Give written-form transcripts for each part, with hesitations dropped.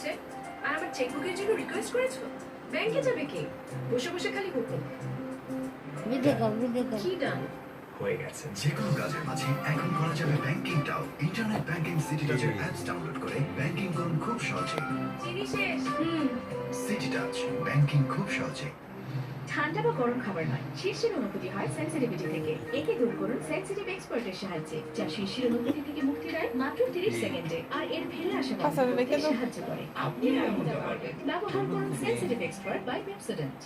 হয়েছে আর আমার চেকবুকের জন্য রিকোয়েস্ট করেছো? ব্যাংকে যাবে কে? বসে বসে খালি হুকুম। কি ডান? হয়ে গেছে। যে কোনো কাজের মাঝে এখন করা যাবে ব্যাংকিংটাও। ইন্টারনেট ব্যাংকিং সিটি টাচের অ্যাপস ডাউনলোড করে ব্যাংকিং করুন খুব সহজে। চিনি শেষ। সিটি টাচ, ব্যাংকিং খুব সহজে। ঠান্ডা বা গরম খাবার নয়, শিরশির অনুভূতি হয় সেনসিটিভিটি থেকে। একে দূর করুন সেনসিটিভ এক্সপার্টের সাহায্যে, যা শিরশির অনুভূতি থেকে মুক্তি দেয় মাত্র 30 সেকেন্ডে আর এর ফেলে আসা বন্ধ করতে সাহায্য করে। আপনি আরাম হতে পারবেন। ব্যবহার করুন সেনসিটিভ এক্সপার্ট বাই পেপসোডেন্ট।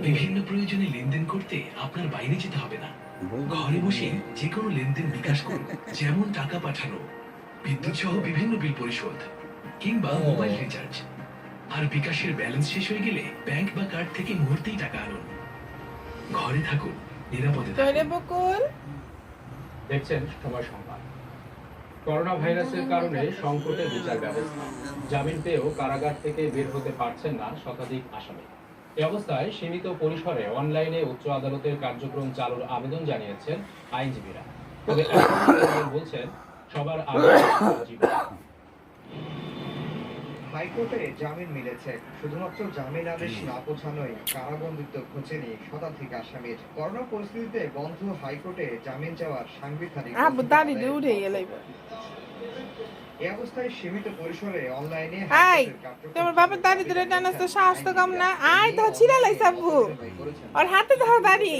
বিভিন্ন প্রয়োজনে লেনদেন করতে আপনার বাইরে যেতে হবে না। ঘরে বসে যে কোনো লেনদেন বিকাশ করুন, যেমন টাকা পাঠানো, বিদ্যুৎ সহ বিভিন্ন বিল পরিশোধ কিংবা মোবাইল রিচার্জ। আর বিকাশের ব্যালেন্স শেষ হয়ে গেলে ব্যাংক বা কার্ড থেকে মুহূর্তেই টাকা আনুন। ঘরে থাকুন, নিরাপদে থাকুন। দেখছেন সময় সংবাদ। করোনা ভাইরাসের কারণে সংকটে বিচার ব্যবস্থা। জামিন পেয়েও কারাগার থেকে বের হতে পারছেন না শতাধিক আসামি। এই অবস্থায় সীমিত পরিসরে অনলাইনে উচ্চ আদালতের কার্যক্রম চালুর আবেদন জানিয়েছেন আইনজীবীরা। তবে বলছেন সবার আগে হাইকোর্টে জামিন মিলেছে, শুধুমাত্র জামিন আদেশ না পৌঁছানোই কারাবন্দিত্ব ঘোচেনি শতাধিক আসামির। করোনা পরিস্থিতিতে বন্ধ হাইকোর্টে জামিন চাওয়ার সাংবিধানিক এই অবস্থায় সীমিত পরিসরে অনলাইনে তোমার বাবার দাড়ি ধরে টানাস তো সাহস তো কম না। আয় তো ছিঁড়া লাই সাবু আর হাতে ধরো দাড়ি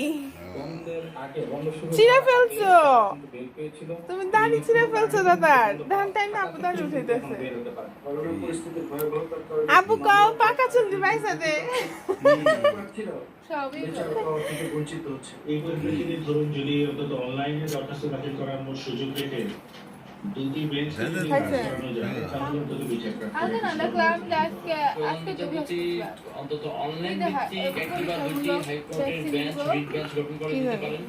ছিঁড়ে ফেলছো, তুমি দাড়ি ছিঁড়ে ফেলছো দাদার। ধান টাইম না আপু দাড়ি উঠাইতেছে। আপু কাও পাকা চুল দি ভাই সাথে সবই বঞ্চিত হচ্ছে। এই পরিপ্রেক্ষিতে ধরুন যদি অন্তত অনলাইনে দরখাস্ত দাখিল করানোর সুযোগ রেখে দুটি বেঞ্চ করানো যায় তাহলে অন্তত বিচারটা অন্তত অনলাইন ভিত্তিক একটি বা দুটি হাইকোর্টের বেঞ্চ, রিট বেঞ্চ গঠন করে দিতে পারেন।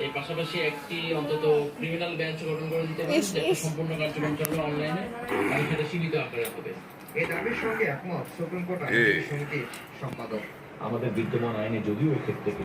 এর পাশাপাশি একটি অন্তত ক্রিমিনাল বেঞ্চ গঠন করে দিতে পারেন, যাতে সম্পূর্ণ কার্যক্রম চলবে অনলাইনে, আর সেটা সীমিত আকারে হবে। এই দাবির সঙ্গে একমত সুপ্রিম কোর্ট আইনজীবী সমিতির সম্পাদক। আমাদের বিদ্যমান আইনে যদিও এক্ষেত্রে